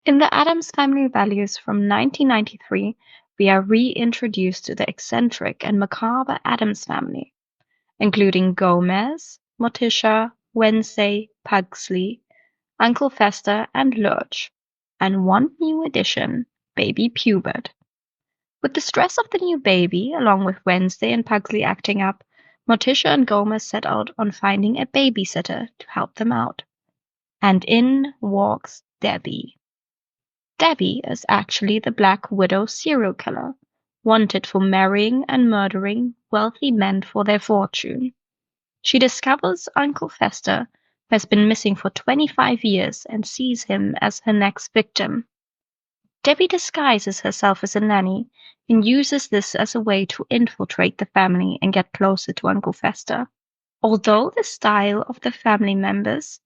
In the Addams Family Values from 1993, we are reintroduced to the eccentric and macabre Addams family, including Gomez, Morticia, Wednesday, Pugsley, Uncle Fester, and Lurch, and one new addition, baby Pubert. With the stress of the new baby, along with Wednesday and Pugsley acting up, Morticia and Gomez set out on finding a babysitter to help them out. And in walks Debbie. Debbie is actually the Black Widow serial killer, wanted for marrying and murdering wealthy men for their fortune. She discovers Uncle Fester has been missing for 25 years and sees him as her next victim. Debbie disguises herself as a nanny and uses this as a way to infiltrate the family and get closer to Uncle Fester. Although the style of the family members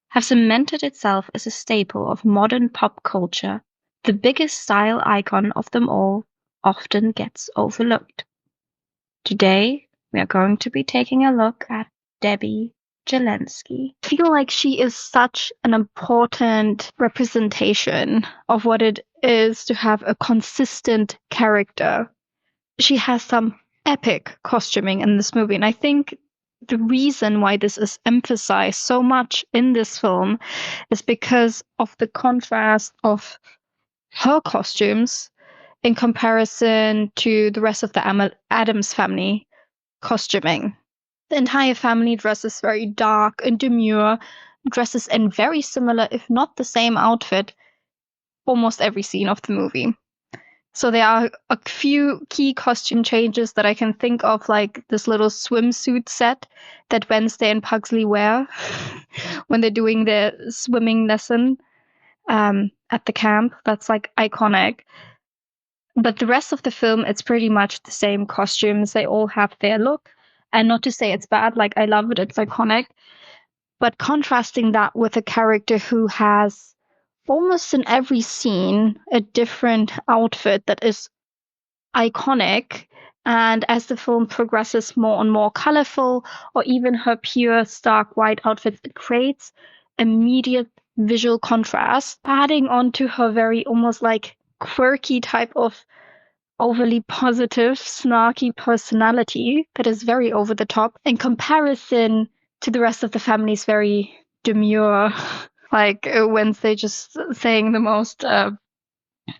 have cemented itself as a staple of modern pop culture, the biggest style icon of them all often gets overlooked. Today, we are going to be taking a look at Debbie Jellinsky. I feel like she is such an important representation of what it is to have a consistent character. She has some epic costuming in this movie, and I think the reason why this is emphasized so much in this film is because of the contrast of her costumes in comparison to the rest of the Addams family costuming. The entire family dresses very dark and demure, dresses in very similar, if not the same outfit, almost every scene of the movie. So there are a few key costume changes that I can think of, like this little swimsuit set that Wednesday and Pugsley wear when they're doing their swimming lesson at the camp. That's like iconic. But the rest of the film, it's pretty much the same costumes. They all have their look. And not to say it's bad, like I love it, it's iconic. But contrasting that with a character who has almost in every scene a different outfit that is iconic, and as the film progresses more and more colorful, or even her pure stark white outfit, it creates immediate visual contrast, adding on to her very almost like quirky type of overly positive, snarky personality that is very over the top in comparison to the rest of the family's very demure, like Wednesday just saying the most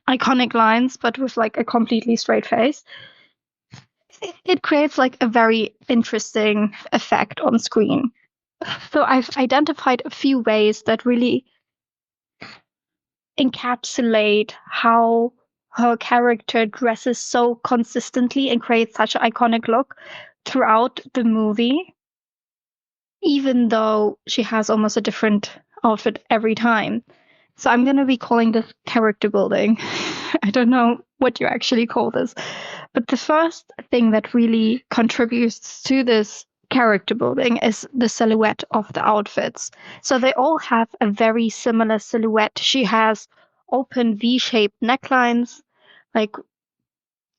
iconic lines, but with like a completely straight face. It creates like a very interesting effect on screen. So I've identified a few ways that really encapsulate how her character dresses so consistently and creates such an iconic look throughout the movie, even though she has almost a different outfit every time. So I'm going to be calling this character building. I don't know what you actually call this. But the first thing that really contributes to this character building is the silhouette of the outfits. So they all have a very similar silhouette. She has open V-shaped necklines, like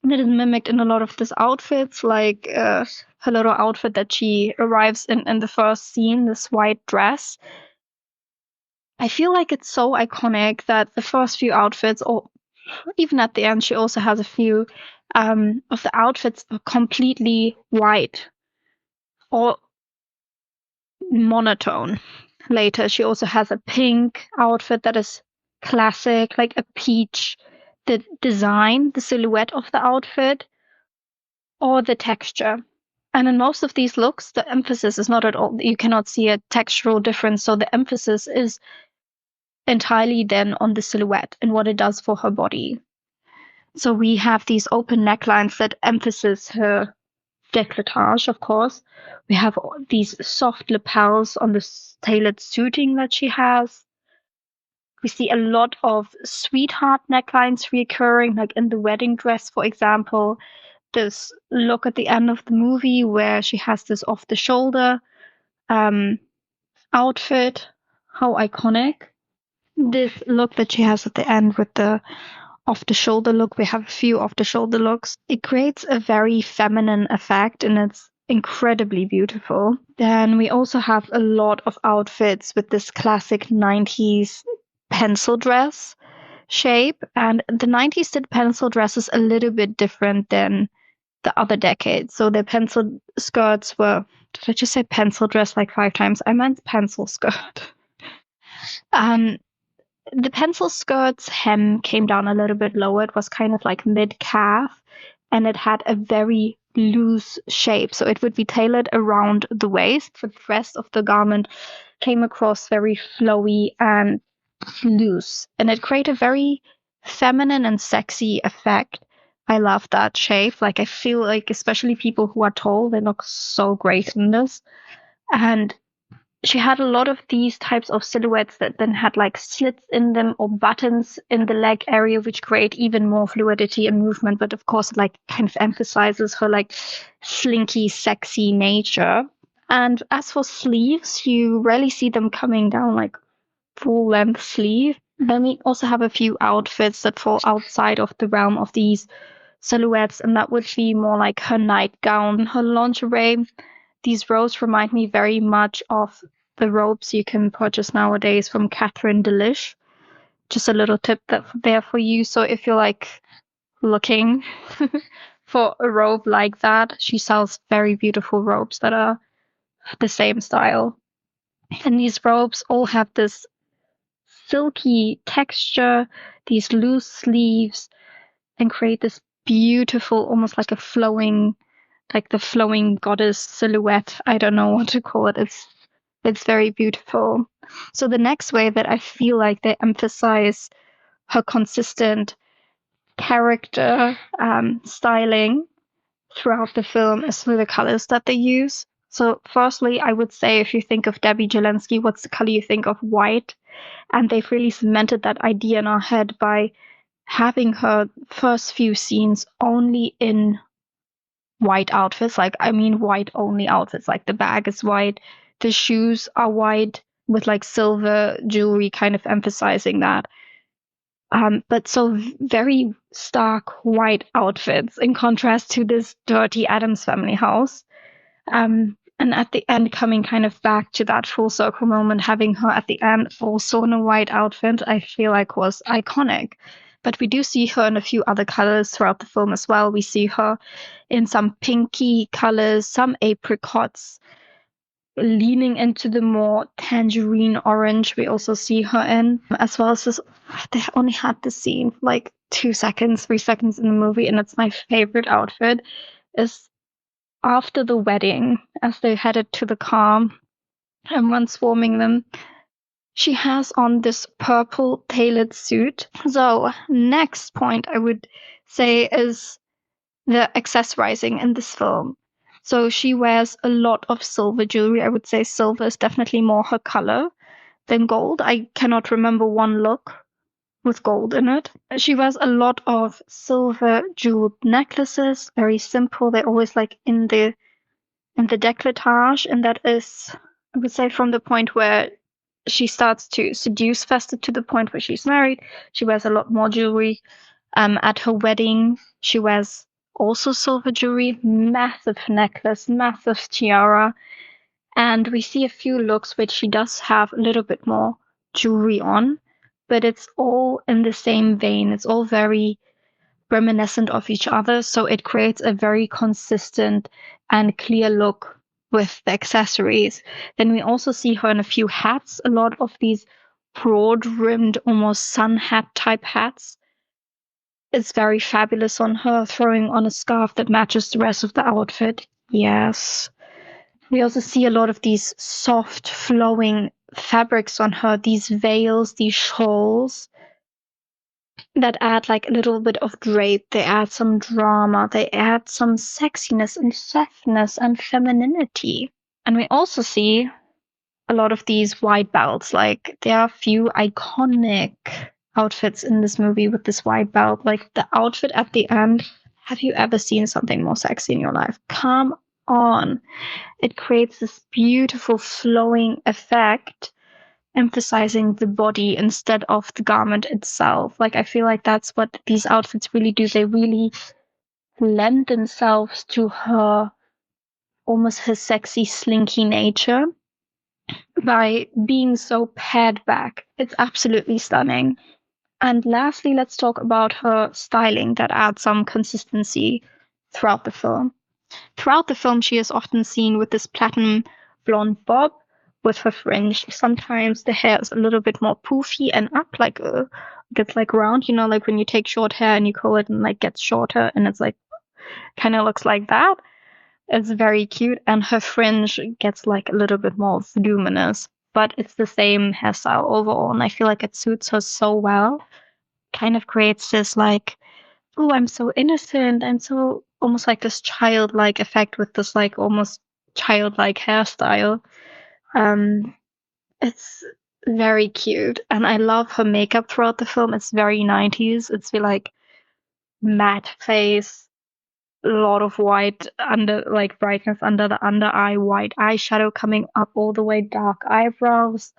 that is mimicked in a lot of these outfits, like her little outfit that she arrives in the first scene, this white dress. I feel like it's so iconic that the first few outfits, or even at the end, she also has a few of the outfits are completely white or monotone. Later, she also has a pink outfit that is classic, like a peach. The design, the silhouette of the outfit, or the texture. And in most of these looks, the emphasis is not at all, you cannot see a textural difference. So the emphasis is entirely then on the silhouette and what it does for her body. So we have these open necklines that emphasize her décolletage, of course. We have these soft lapels on the tailored suiting that she has. We see a lot of sweetheart necklines recurring, like in the wedding dress, for example. This look at the end of the movie where she has this off the shoulder outfit. How iconic. This look that she has at the end with the off the shoulder look. We have a few off the shoulder looks. It creates a very feminine effect and it's incredibly beautiful. Then we also have a lot of outfits with this classic 90s pencil dress. shape, and the 90s did pencil dresses a little bit different than the other decades. So the pencil skirts were, did I just say pencil dress like 5 times? I meant pencil skirt. Um, the pencil skirt's hem came down a little bit lower. It was kind of like mid calf, and it had a very loose shape. So it would be tailored around the waist, but the rest of the garment came across very flowy and loose, and it created a very feminine and sexy effect. I love that shape. Like, I feel like, especially people who are tall, they look so great in this. And she had a lot of these types of silhouettes that then had like slits in them or buttons in the leg area, which create even more fluidity and movement. But of course, it like kind of emphasizes her like slinky, sexy nature. And as for sleeves, you rarely see them coming down like full length sleeve. Then we also have a few outfits that fall outside of the realm of these silhouettes, and that would be more like her nightgown, her lingerie. These robes remind me very much of the robes you can purchase nowadays from Catherine Delish. Just a little tip there for you. So if you're like looking for a robe like that, she sells very beautiful robes that are the same style. And these robes all have this silky texture, these loose sleeves, and create this beautiful, almost like a flowing, like the flowing goddess silhouette. I don't know what to call it. It's very beautiful. So the next way that I feel like they emphasize her consistent character styling throughout the film is through the colors that they use. So firstly, I would say if you think of Debbie Jellinsky, what's the color you think of? White. And they've really cemented that idea in our head by having her first few scenes only in white outfits. Like, I mean, white only outfits. Like, the bag is white, the shoes are white with like silver jewelry, kind of emphasizing that. But so very stark white outfits in contrast to this dirty Addams Family house. And at the end, coming kind of back to that full circle moment, having her at the end also in a white outfit, I feel like was iconic. But we do see her in a few other colors throughout the film as well. We see her in some pinky colors, some apricots, leaning into the more tangerine orange. We also see her in, as well as this. They only had this scene for like 2 seconds, 3 seconds in the movie, and it's my favorite outfit. Is after the wedding, as they headed to the car, everyone's swarming them. She has on this purple tailored suit. So, next point I would say is the accessorizing in this film. So, she wears a lot of silver jewelry. I would say silver is definitely more her color than gold. I cannot remember one look with gold in it. She wears a lot of silver jeweled necklaces, very simple. They're always like in the décolletage, and that is, I would say, from the point where she starts to seduce Fester to the point where she's married. She wears a lot more jewelry. At her wedding, she wears also silver jewelry, massive necklace, massive tiara, and we see a few looks which she does have a little bit more jewelry on, but it's all in the same vein. It's all very reminiscent of each other, so it creates a very consistent and clear look with the accessories. Then we also see her in a few hats, a lot of these broad rimmed, almost sun hat type hats. It's very fabulous on her, throwing on a scarf that matches the rest of the outfit. Yes. We also see a lot of these soft, flowing fabrics on her, these veils, these shawls that add like a little bit of drape. They add some drama. They add some sexiness and softness and femininity. And we also see a lot of these white belts. Like, there are a few iconic outfits in this movie with this white belt. Like, the outfit at the end. Have you ever seen something more sexy in your life? Come on. It creates this beautiful flowing effect, emphasizing the body instead of the garment itself. Like, I feel like that's what these outfits really do. They really lend themselves to her, almost her sexy, slinky nature by being so pared back. It's absolutely stunning. And lastly, let's talk about her styling that adds some consistency throughout the film. Throughout the film, she is often seen with this platinum blonde bob with her fringe. Sometimes the hair is a little bit more poofy and up, like gets like round, you know, like when you take short hair and you curl it and like gets shorter and it's like kind of looks like that. It's very cute, and her fringe gets like a little bit more voluminous, but it's the same hairstyle overall, and I feel like it suits her so well. Kind of creates this like, oh, I'm so innocent. I'm so almost like this childlike effect with this like almost childlike hairstyle. Um, it's very cute, and I love her makeup throughout the film. It's very 90s. It's like matte face, a lot of white under like brightness under the under eye, white eyeshadow coming up all the way, dark eyebrows.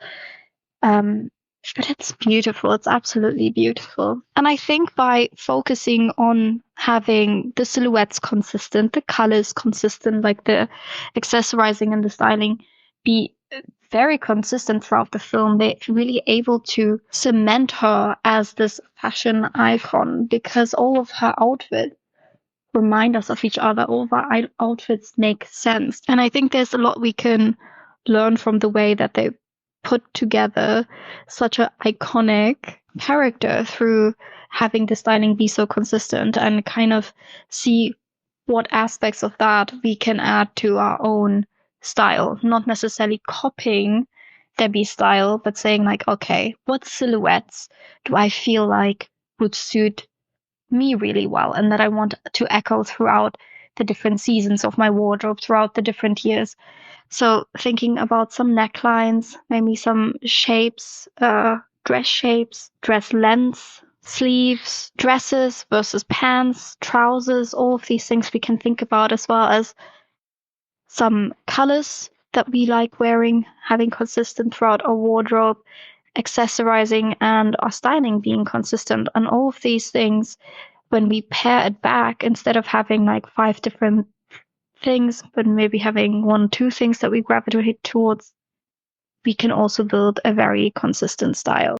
Um, but it's beautiful. It's absolutely beautiful. And I think by focusing on having the silhouettes consistent, the colors consistent, like the accessorizing and the styling be very consistent throughout the film, they're really able to cement her as this fashion icon because all of her outfits remind us of each other. All of our outfits make sense. And I think there's a lot we can learn from the way that they put together such an iconic character through having the styling be so consistent and kind of see what aspects of that we can add to our own style, not necessarily copying Debbie's style, but saying like, okay, what silhouettes do I feel like would suit me really well and that I want to echo throughout the different seasons of my wardrobe throughout the different years. So thinking about some necklines, maybe some shapes, dress shapes, dress lengths, sleeves, dresses versus pants, trousers, all of these things we can think about, as well as some colors that we like wearing, having consistent throughout our wardrobe, accessorizing and our styling being consistent. And all of these things, when we pair it back, instead of having like 5 different things, but maybe having 1, 2 things that we gravitate towards, we can also build a very consistent style.